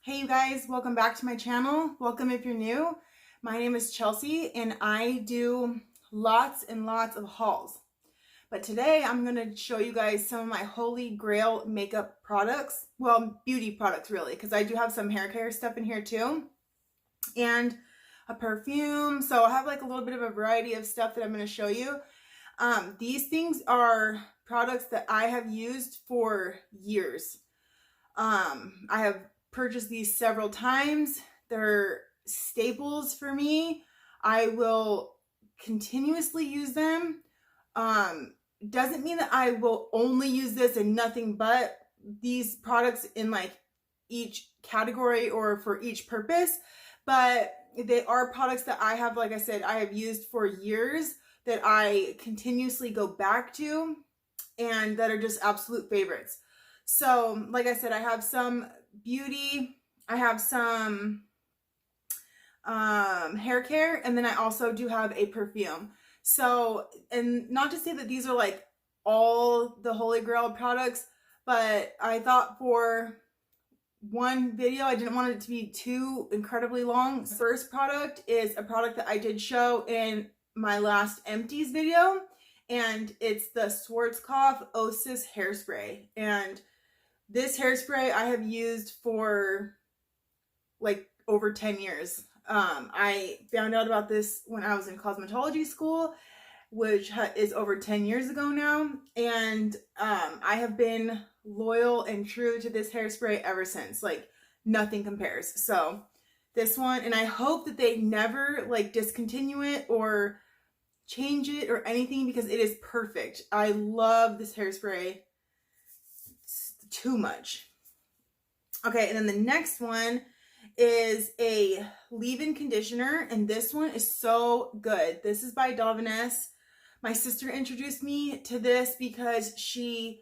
Hey you guys, welcome back to my channel. Welcome if you're new. My name is Chelsea and I do lots and lots of hauls. But today I'm going to show you guys some of my holy grail makeup products. Well, beauty products really, because I do have some hair care stuff in here too. And a perfume. So I have like a little bit of a variety of stuff that I'm going to show you. These things are products that I have used for years. I have purchased these several times. They're staples for me. I will continuously use them. Doesn't mean that I will only use this and nothing but these products in like each category or for each purpose, but they are products that I have, like I said, I have used for years that I continuously go back to and that are just absolute favorites. So, like I said, I have some beauty, I have some hair care, and then I also do have a perfume. So, and not to say that these are like all the Holy Grail products, but I thought for one video, I didn't want it to be too incredibly long. First product is a product that I did show in my last empties video, and it's the Schwarzkopf Osis hairspray. And this hairspray I have used for like over 10 years. I found out about this when I was in cosmetology school, which is over 10 years ago now. And I have been loyal and true to this hairspray ever since. Like nothing compares. So this one, and I hope that they never like discontinue it or change it or anything because it is perfect. I love this hairspray too much. Okay, and then the next one is a leave-in conditioner, and this one is so good. This is by Davines. My sister introduced me to this because she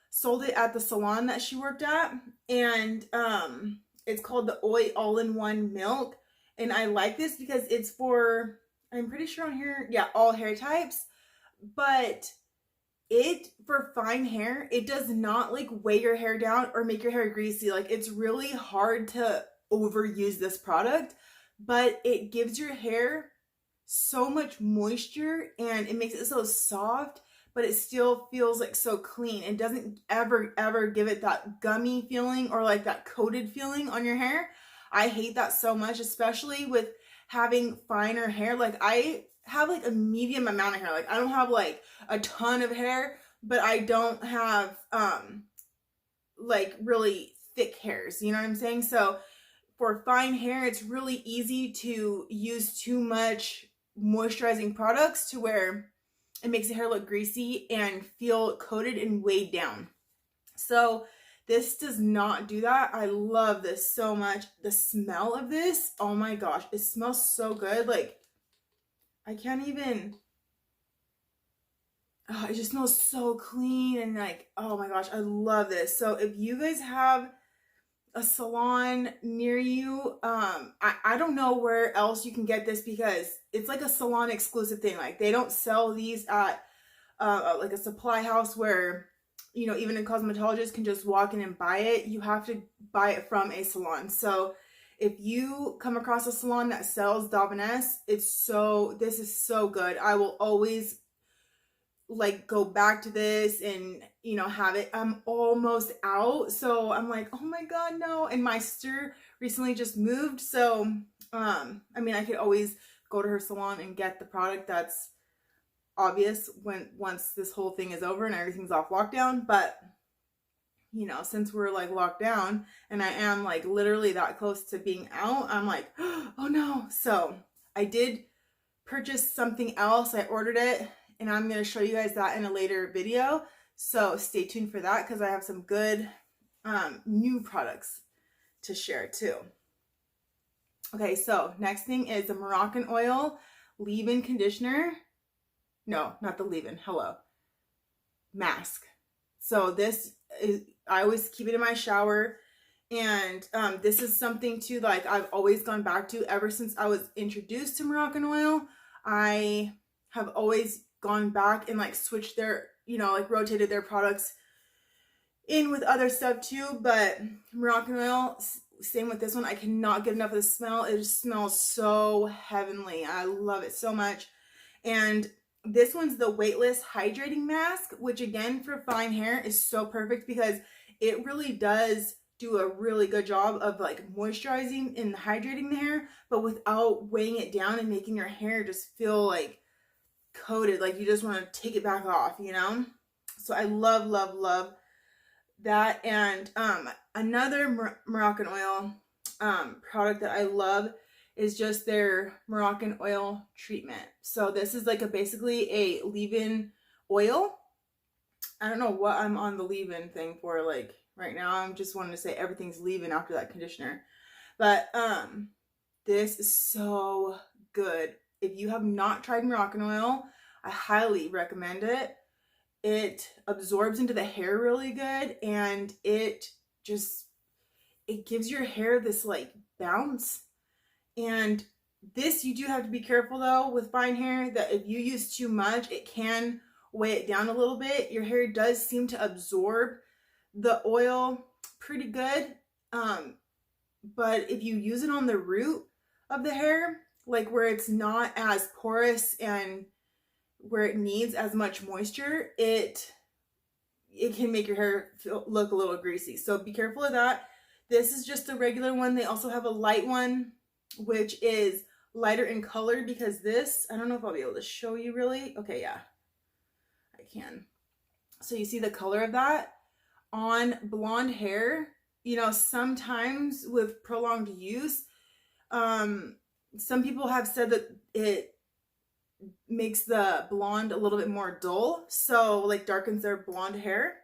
sold it at the salon that she worked at, and it's called the Oil All-in-One Milk, and I like this because it's for, I'm pretty sure on here, yeah, all hair types, but it, for fine hair, it does not like weigh your hair down or make your hair greasy. Like it's really hard to overuse this product, but it gives your hair so much moisture and it makes it so soft, but it still feels like so clean. It doesn't ever give it that gummy feeling or like that coated feeling on your hair. I hate that so much, especially with having finer hair. Like I have like a medium amount of hair. Like I don't have like a ton of hair, but I don't have like really thick hairs, you know what I'm saying? So for fine hair, it's really easy to use too much moisturizing products to where it makes the hair look greasy and feel coated and weighed down. So this does not do that. I love this so much. The smell of this, oh my gosh, it smells so good. Like I can't even, oh, it just smells so clean and like, oh my gosh, I love this. So if you guys have a salon near you, I don't know where else you can get this because it's like a salon exclusive thing. Like they don't sell these at like a supply house where, you know, even a cosmetologist can just walk in and buy it. You have to buy it from a salon. So if you come across a salon that sells Davines, this is so good. I will always like go back to this and, you know, have it. I'm almost out. So I'm like, oh my God, no. And my sister recently just moved. So, I mean, I could always go to her salon and get the product. That's obvious once this whole thing is over and everything's off lockdown. But you know, since we're like locked down and I am like literally that close to being out, I'm like, oh no. So I did purchase something else. I ordered it and I'm going to show you guys that in a later video. So stay tuned for that because I have some good new products to share too. Okay, so next thing is the Moroccan Oil leave-in conditioner. No, not the leave-in. Hello. Mask. So this is, I always keep it in my shower, and this is something too like I've always gone back to ever since I was introduced to Moroccan Oil. I have always gone back and like switched their, you know, like rotated their products in with other stuff too, but Moroccan Oil same with this one. I cannot get enough of the smell. It just smells so heavenly. I love it so much. And this one's the weightless hydrating mask, which again for fine hair is so perfect because it really does do a really good job of like moisturizing and hydrating the hair, but without weighing it down and making your hair just feel like coated, like you just want to take it back off, you know? So I love, love, love that. And another Moroccan Oil product that I love is just their Moroccan Oil treatment. So this is like basically a leave-in oil. I don't know what I'm on the leave-in thing for, like right now. I'm just wanting to say everything's leave-in after that conditioner. But this is so good. If you have not tried Moroccan Oil, I highly recommend it. It absorbs into the hair really good, and it gives your hair this like bounce. And this, you do have to be careful though with fine hair, that if you use too much, it can weigh it down a little bit. Your hair does seem to absorb the oil pretty good. But if you use it on the root of the hair, like where it's not as porous and where it needs as much moisture, it can make your hair look a little greasy. So be careful of that. This is just a regular one. They also have a light one, which is lighter in color, because this, I don't know if I'll be able to show you really. Okay, yeah, I can. So you see the color of that on blonde hair. You know, sometimes with prolonged use, some people have said that it makes the blonde a little bit more dull, so like darkens their blonde hair.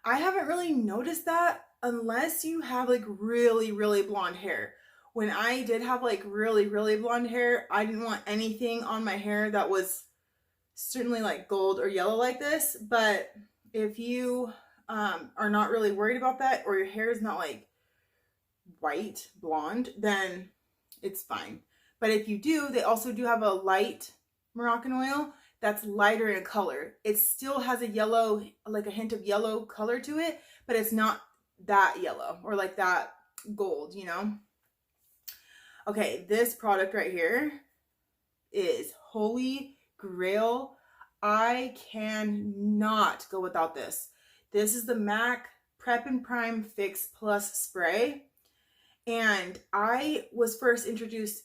I haven't really noticed that unless you have like really, really blonde hair. When I did have like really, really blonde hair, I didn't want anything on my hair that was certainly like gold or yellow like this. But if you are not really worried about that, or your hair is not like white blonde, then it's fine. But if you do, they also do have a light Moroccan Oil that's lighter in color. It still has a yellow, like a hint of yellow color to it, but it's not that yellow or like that gold, you know? Okay, this product right here is Holy Grail. I cannot go without this. This is the MAC Prep and Prime Fix Plus Spray. And I was first introduced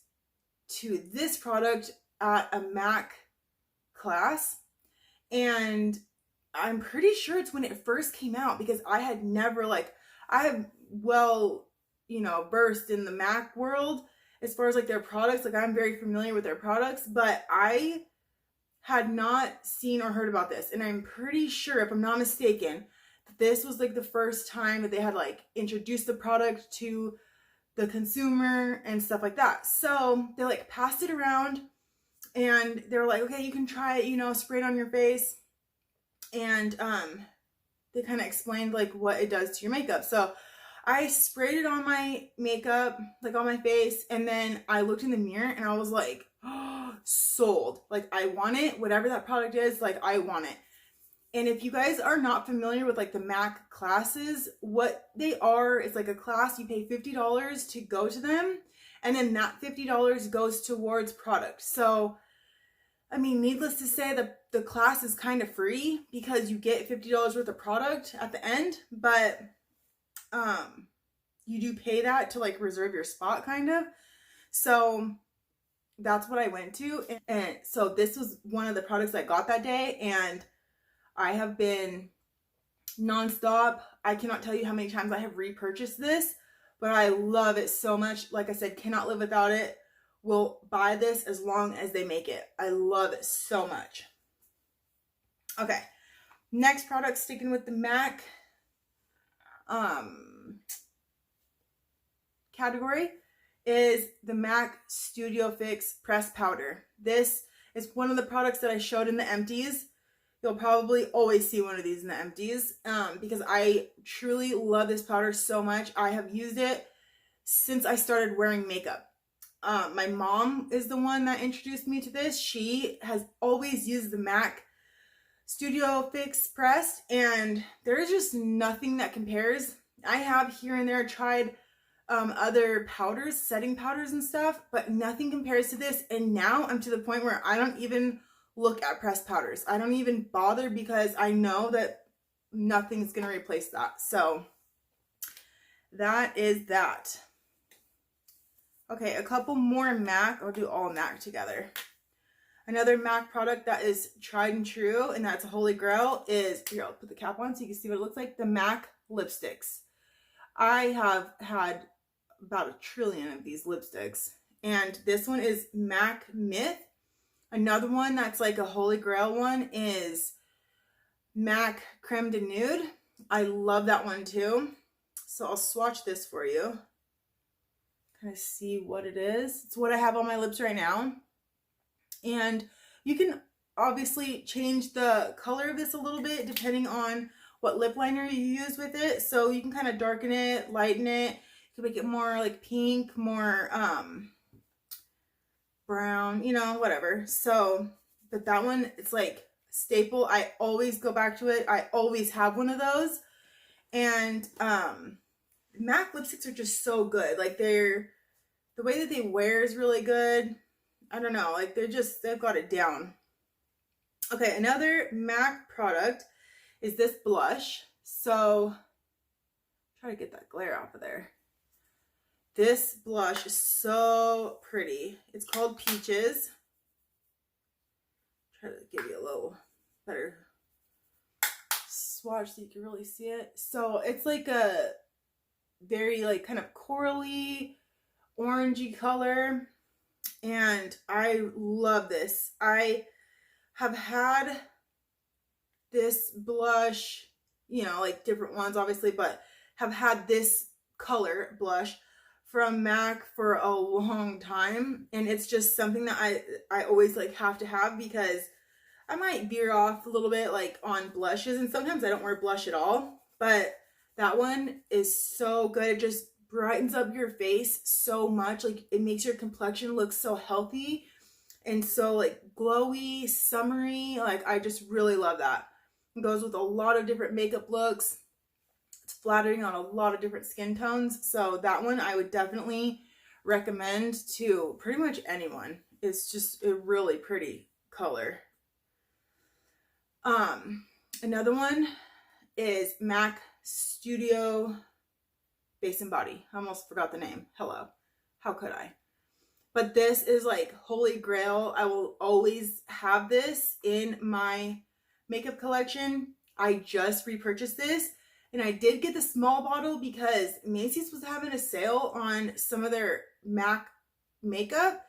to this product at a MAC class. And I'm pretty sure it's when it first came out, because I had never I have well, you know, versed in the MAC world as far as like their products. Like I'm very familiar with their products, but I had not seen or heard about this. And I'm pretty sure, if I'm not mistaken, that this was like the first time that they had like introduced the product to the consumer and stuff like that. So they like passed it around and they were like, okay, you can try it, you know, spray it on your face. And they kind of explained like what it does to your makeup. So I sprayed it on my makeup, like on my face, and then I looked in the mirror and I was like, oh, sold. Like I want it, whatever that product is, like I want it. And if you guys are not familiar with like the MAC classes, what they are is like a class, you pay $50 to go to them, and then that $50 goes towards product. So, I mean, needless to say, the class is kind of free because you get $50 worth of product at the end, but you do pay that to like reserve your spot kind of. So that's what I went to. And so this was one of the products I got that day, and I have been nonstop. I cannot tell you how many times I have repurchased this, but I love it so much. Like I said, cannot live without it. Will buy this as long as they make it. I love it so much. Okay, next product, sticking with the MAC category, is the MAC Studio Fix Press Powder. This is one of the products that I showed in the empties. You'll probably always see one of these in the empties because I truly love this powder so much. I have used it since I started wearing makeup. My mom is the one that introduced me to this. She has always used the MAC Studio Fix Pressed, and there's just nothing that compares. I have here and there tried other powders, setting powders and stuff, but nothing compares to this. And now I'm to the point where I don't even look at pressed powders. I don't even bother because I know that nothing's going to replace that. So that is that. Okay, a couple more MAC. I'll do all MAC together. Another MAC product that is tried and true, and that's a holy grail, is, here, I'll put the cap on so you can see what it looks like, the MAC lipsticks. I have had about 1 trillion of these lipsticks, and this one is MAC Myth. Another one that's like a holy grail one is MAC Creme de Nude. I love that one too. So I'll swatch this for you. Kind of see what it is. It's what I have on my lips right now. And you can obviously change the color of this a little bit depending on what lip liner you use with it. So you can kind of darken it, lighten it. You can make it more like pink, more brown, you know, whatever. So, but that one, it's like staple. I always go back to it. I always have one of those. And MAC lipsticks are just so good. Like the way that they wear is really good. I don't know, like they've got it down. Okay, another MAC product is this blush. So try to get that glare off of there. This blush is so pretty. It's called Peaches. Try to give you a little better swatch so you can really see it. So it's like a very like kind of corally, orangey color. And I love this. I have had this blush, you know, like different ones obviously, but have had this color blush from MAC for a long time. And it's just something that I always like have to have because I might veer off a little bit like on blushes. And sometimes I don't wear blush at all, but that one is so good. It just brightens up your face so much. Like it makes your complexion look so healthy and so like glowy, summery. Like I just really love that. It goes with a lot of different makeup looks. It's flattering on a lot of different skin tones. So that one I would definitely recommend to pretty much anyone. It's just a really pretty color. Another one is MAC Studio Base and Body. I almost forgot the name. Hello. How could I? But this is like holy grail. I will always have this in my makeup collection. I just repurchased this and I did get the small bottle because Macy's was having a sale on some of their MAC makeup.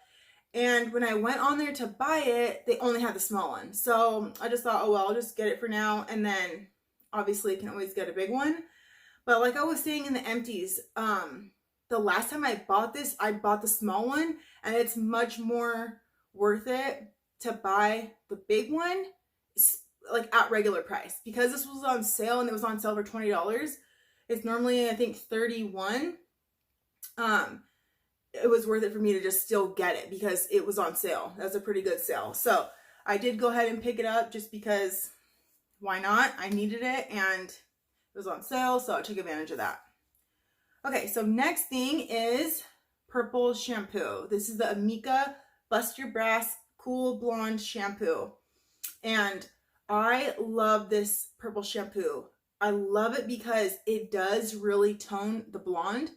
And when I went on there to buy it, they only had the small one. So I just thought, oh, well, I'll just get it for now. And then obviously you can always get a big one. But like I was saying in the empties, the last time I bought this, I bought the small one, and it's much more worth it to buy the big one, like at regular price, because this was on sale and it was on sale for $20. It's normally, I think, $31. It was worth it for me to just still get it because it was on sale. That's a pretty good sale. So I did go ahead and pick it up just because why not? I needed it and it was on sale, so I took advantage of that. Okay, so next thing is purple shampoo. This is the Amika Bust Your Brass Cool Blonde Shampoo. And I love this purple shampoo. I love it because it does really tone the blonde,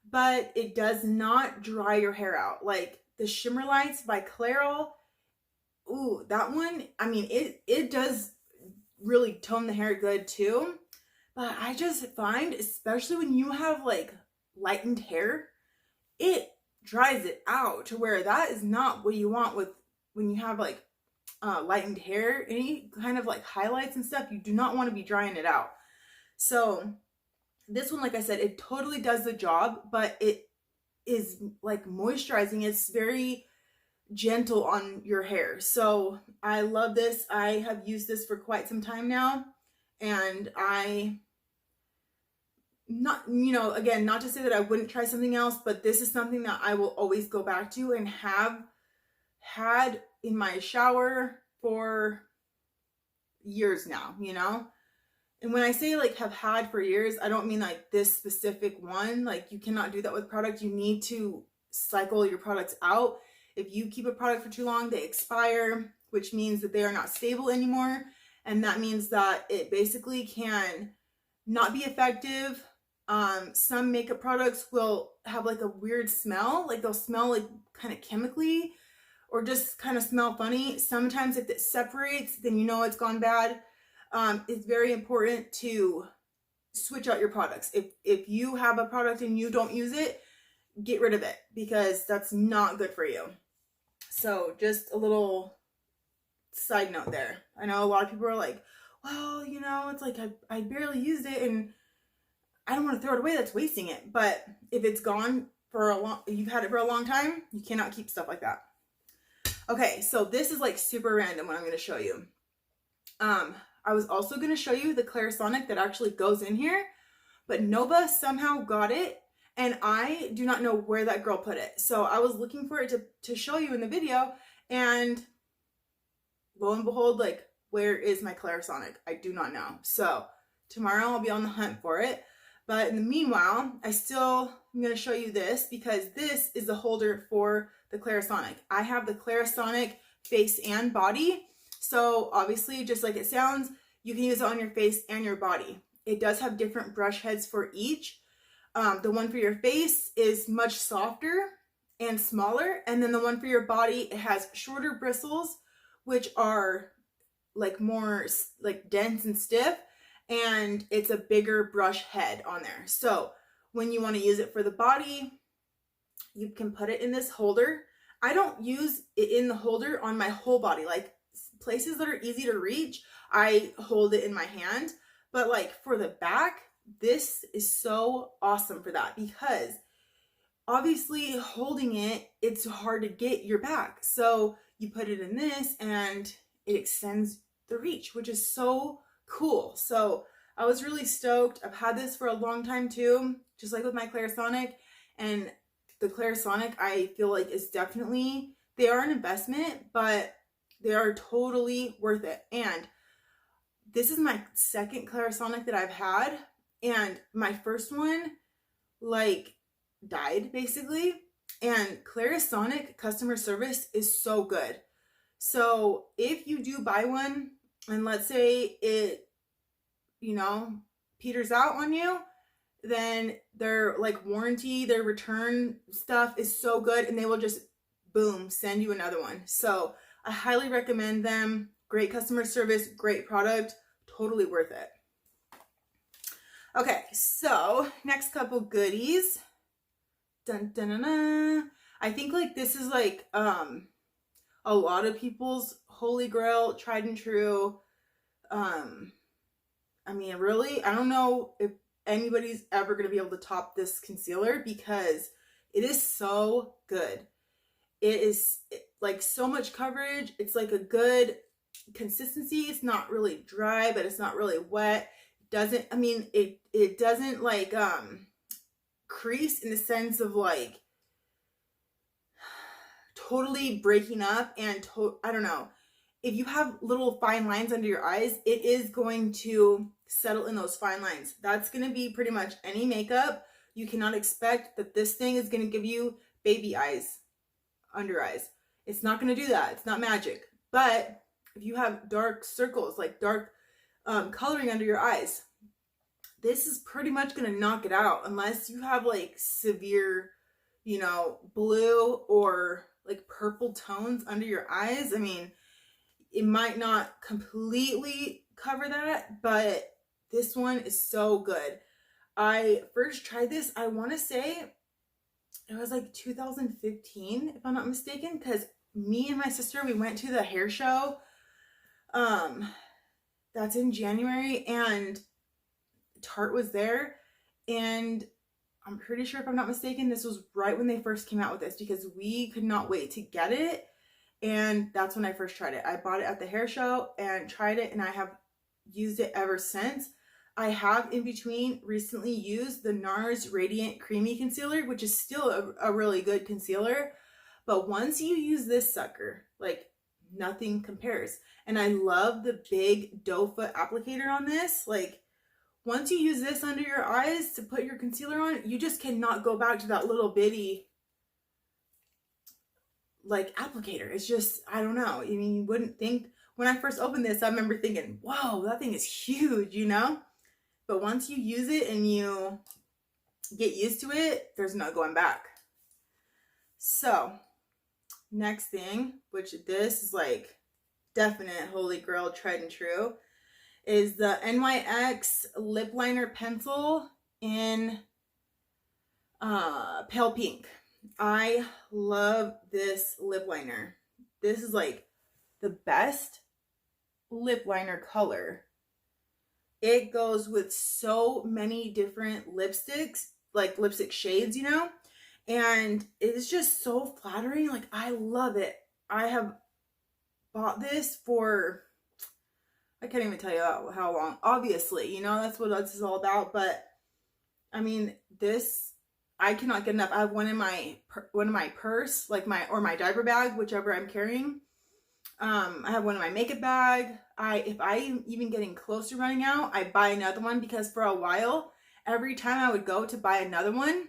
but it does not dry your hair out. Like the Shimmer Lights by Clairol, ooh, that one, I mean, it does really tone the hair good too. But I just find, especially when you have like lightened hair, it dries it out to where that is not what you want with when you have like lightened hair. Any kind of like highlights and stuff, you do not want to be drying it out. So this one, like I said, it totally does the job, but it is like moisturizing. It's very gentle on your hair. So I love this. I have used this for quite some time now. And again, not to say that I wouldn't try something else, but this is something that I will always go back to and have had in my shower for years now, you know? And when I say like have had for years, I don't mean like this specific one. Like you cannot do that with product. You need to cycle your products out. If you keep a product for too long, they expire, which means that they are not stable anymore. And that means that it basically can not be effective. Some makeup products will have like a weird smell, like they'll smell like kind of chemically or just kind of smell funny. Sometimes if it separates, then you know it's gone bad. It's very important to switch out your products. If you have a product and you don't use it, get rid of it because that's not good for you. So just a little side note there. I know a lot of people are like, well, you know, it's like I barely used it and I don't want to throw it away. That's wasting it. But if it's gone for a long, you've had it for a long time, you cannot keep stuff like that. Okay, so this is like super random what I'm going to show you. I was also going to show you the Clarisonic that actually goes in here, but Nova somehow got it, and I do not know where that girl put it. So I was looking for it to show you in the video, and lo and behold, like, where is my Clarisonic? I do not know. So tomorrow I'll be on the hunt for it. But in the meanwhile, I'm going to show you this because this is the holder for the Clarisonic. I have the Clarisonic face and body. So obviously, just like it sounds, you can use it on your face and your body. It does have different brush heads for each. The one for your face is much softer and smaller. And then the one for your body, it has shorter bristles, which are like more like dense and stiff. And it's a bigger brush head on there. So when you want to use it for the body, you can put it in this holder. I don't use it in the holder on my whole body. Like places that are easy to reach, I hold it in my hand. But like for the back, this is so awesome for that because obviously holding it, it's hard to get your back. So you put it in this and it extends the reach, which is so cool. So I was really stoked. I've had this for a long time too, just like with my Clarisonic. And the Clarisonic, I feel like is definitely, they are an investment, but they are totally worth it. And this is my second Clarisonic that I've had. And my first one, like, died basically. And Clarisonic customer service is so good. So if you do buy one, and let's say it, you know, peters out on you, then their like warranty, their return stuff is so good and they will just boom, send you another one. So I highly recommend them. Great customer service, great product, totally worth it. Okay, so next couple goodies. Dun, dun, dun, dun. I think like this is like a lot of people's holy grail, tried and true. I mean, really, I don't know if anybody's ever going to be able to top this concealer because it is so good. It is like so much coverage. It's like a good consistency. It's not really dry, but it's not really wet. It doesn't, I mean, it doesn't like crease in the sense of like totally breaking up and I don't know. If you have little fine lines under your eyes, it is going to settle in those fine lines. That's going to be pretty much any makeup. You cannot expect that this thing is going to give you baby eyes, under eyes. It's not going to do that. It's not magic. But if you have dark circles, like dark coloring under your eyes, this is pretty much going to knock it out unless you have like severe, you know, blue or like purple tones under your eyes. I mean, it might not completely cover that, but this one is so good. I first tried this, I want to say it was like 2015, if I'm not mistaken, because me and my sister, we went to the hair show that's in January, and Tarte was there, and I'm pretty sure, if I'm not mistaken, this was right when they first came out with this because we could not wait to get it. And that's when I first tried it. I bought it at the hair show and tried it, and I have used it ever since. I have in between recently used the NARS Radiant Creamy Concealer, which is still a really good concealer. But once you use this sucker, like nothing compares. And I love the big doe foot applicator on this. Like once you use this under your eyes to put your concealer on, you just cannot go back to that little bitty like applicator. It's just, I don't know. I mean, you wouldn't think, when I first opened this, I remember thinking, whoa, that thing is huge, you know? But once you use it and you get used to it, there's no going back. So next thing, which this is like definite holy grail, tried and true, is the NYX lip liner pencil in pale pink. I love this lip liner. This is like the best lip liner color. It goes with so many different lipsticks, like lipstick shades, you know, and it's just so flattering. Like, I love it. I have bought this for, I can't even tell you how long. Obviously, you know, that's what this is all about. But I mean, this, I cannot get enough. I have one in my purse, like my diaper bag, whichever I'm carrying. I have one in my makeup bag. If I am even getting close to running out, I buy another one, because for a while, every time I would go to buy another one,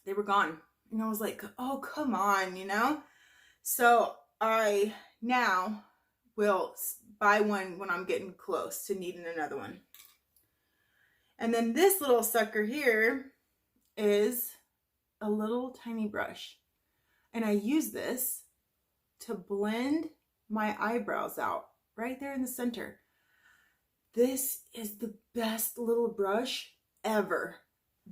they were gone. And I was like, oh, come on, you know? So I now will buy one when I'm getting close to needing another one. And then this little sucker here is a little tiny brush. And I use this to blend my eyebrows out right there in the center. This is the best little brush ever.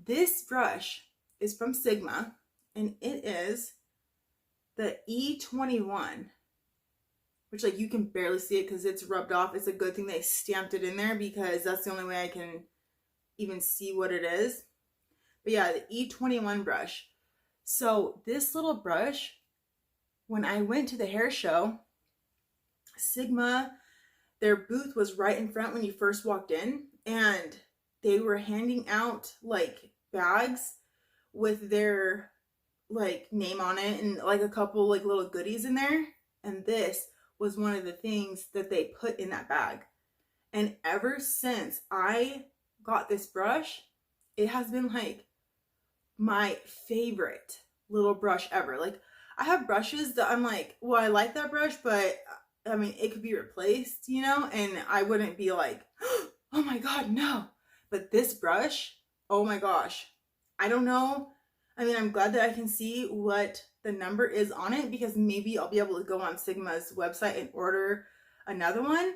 This brush is from Sigma, and it is the E21, which, like, you can barely see it because it's rubbed off. It's a good thing they stamped it in there, because that's the only way I can even see what it is. But yeah, the E21 brush. So this little brush, when I went to the hair show, Sigma, their booth was right in front when you first walked in, and they were handing out like bags with their like name on it and like a couple like little goodies in there. And this was one of the things that they put in that bag. And ever since I got this brush, it has been like my favorite little brush ever. Like, I have brushes that I'm like, well, I like that brush, but I mean, it could be replaced, you know, and I wouldn't be like, oh my God, no. But this brush, oh my gosh, I don't know. I mean, I'm glad that I can see what the number is on it, because maybe I'll be able to go on Sigma's website and order another one.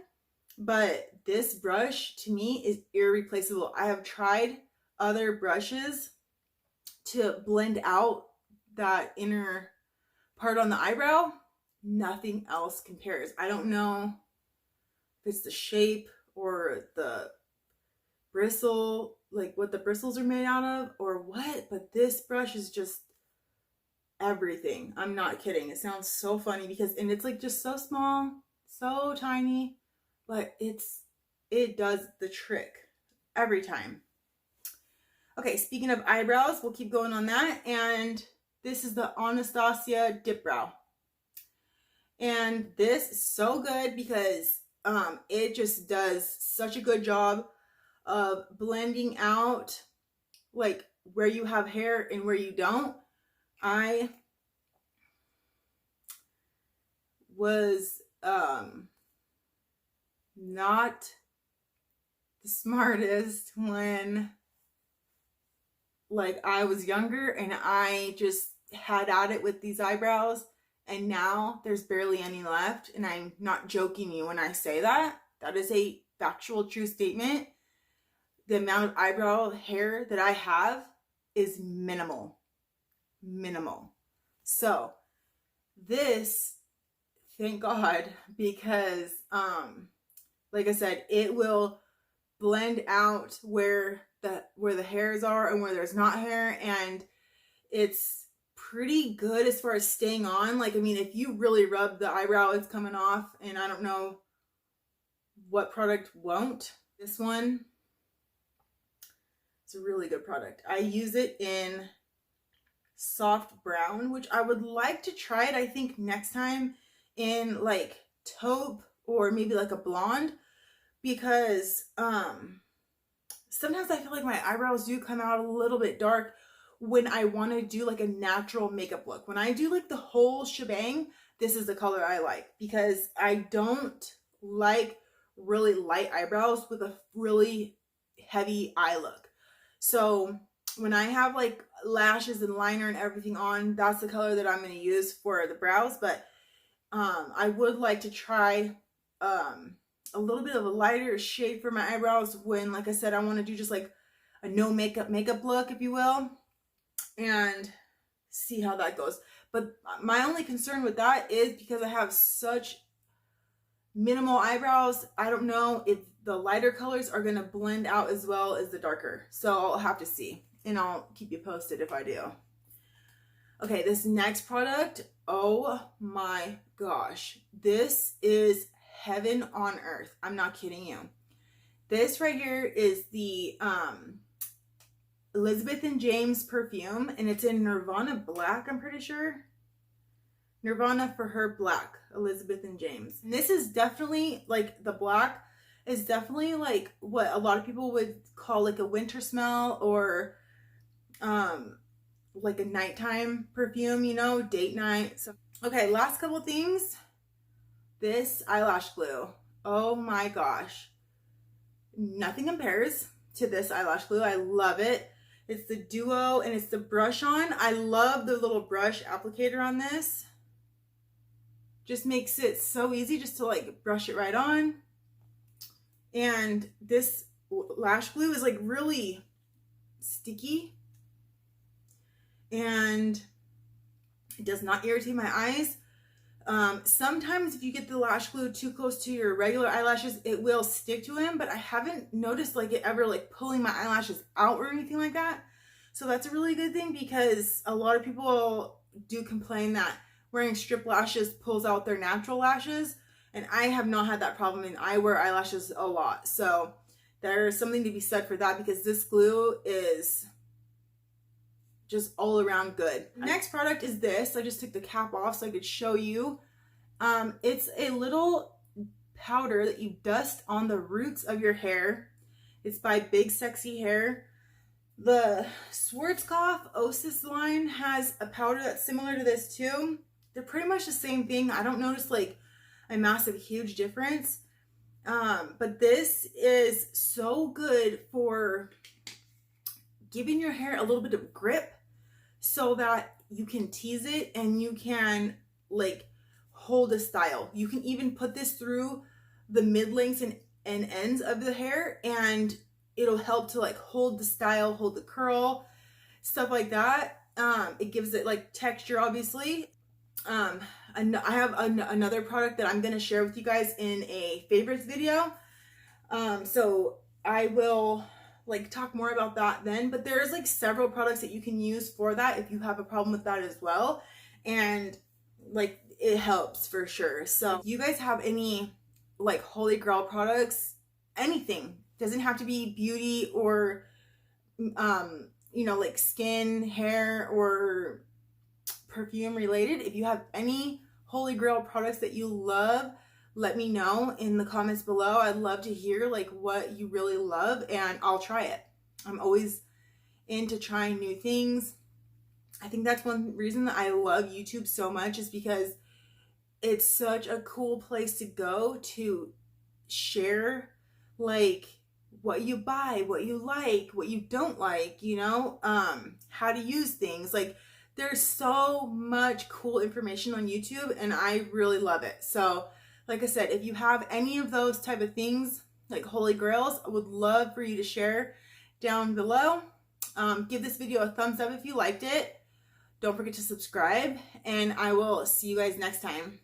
But this brush to me is irreplaceable. I have tried other brushes to blend out that inner part on the eyebrow. Nothing else compares. I don't know if it's the shape or the bristle, like what the bristles are made out of or what, but this brush is just everything. I'm not kidding. It sounds so funny because, and it's like just so small, so tiny, but it does the trick every time. Okay, speaking of eyebrows, we'll keep going on that. And this is the Anastasia Dip Brow. And this is so good because it just does such a good job of blending out like where you have hair and where you don't. I was not the smartest when like I was younger and I just had at it with these eyebrows, and now there's barely any left. And I'm not joking you when I say that. That is a factual true statement. The amount of eyebrow hair that I have is minimal. So this, thank God, because like I said, it will blend out where the hairs are and where there's not hair, and it's pretty good as far as staying on. Like, I mean, if you really rub the eyebrow, it's coming off, and I don't know what product won't. This one, it's a really good product. I use it in soft brown, which I would like to try it, I think, next time in like taupe or maybe like a blonde, because sometimes I feel like my eyebrows do come out a little bit dark when I want to do like a natural makeup look. When I do like the whole shebang, this is the color I like, because I don't like really light eyebrows with a really heavy eye look. So when I have like lashes and liner and everything on, that's the color that I'm going to use for the brows. But I would like to try a little bit of a lighter shade for my eyebrows when, like I said, I want to do just like a no makeup look, if you will, and see how that goes. But my only concern with that is because I have such minimal eyebrows, I don't know if the lighter colors are going to blend out as well as the darker. So I'll have to see, and I'll keep you posted if I do. Okay, this next product, oh my gosh, this is heaven on earth. I'm not kidding you. This right here is the Elizabeth and James perfume, and it's in Nirvana Black, I'm pretty sure. Nirvana for Her Black, Elizabeth and James. And this is definitely, like, the black is definitely like what a lot of people would call like a winter smell, or like a nighttime perfume, you know, date night. So, okay, last couple things. This eyelash glue, oh my gosh, nothing compares to this eyelash glue. I love it. It's the Duo, and it's the brush on. I love the little brush applicator on this. Just makes it so easy just to like brush it right on. And this lash glue is like really sticky, and it does not irritate my eyes. Sometimes if you get the lash glue too close to your regular eyelashes, it will stick to them, but I haven't noticed like it ever like pulling my eyelashes out or anything like that. So that's a really good thing, because a lot of people do complain that wearing strip lashes pulls out their natural lashes, and I have not had that problem, and I wear eyelashes a lot. So there's something to be said for that, because this glue is just all around good. Next product is this. I just took the cap off so I could show you. It's a little powder that you dust on the roots of your hair. It's by Big Sexy Hair. The Schwarzkopf Osis line has a powder that's similar to this too. They're pretty much the same thing. I don't notice like a massive huge difference. But this is so good for giving your hair a little bit of grip, so that you can tease it and you can like hold a style. You can even put this through the mid-lengths and ends of the hair, and it'll help to like hold the style, hold the curl, stuff like that. It gives it like texture, obviously. I have another product that I'm going to share with you guys in a favorites video. So I will like talk more about that then, but there's like several products that you can use for that if you have a problem with that as well, and like it helps for sure. So if you guys have any like holy grail products, anything, doesn't have to be beauty or you know, like skin, hair, or perfume related, if you have any holy grail products that you love, let me know in the comments below. I'd love to hear like what you really love, and I'll try it. I'm always into trying new things. I think that's one reason that I love YouTube so much, is because it's such a cool place to go to share like what you buy, what you like, what you don't like, you know, how to use things. Like there's so much cool information on YouTube, and I really love it. So like I said, if you have any of those type of things, like holy grails, I would love for you to share down below. Give this video a thumbs up if you liked it. Don't forget to subscribe, and I will see you guys next time.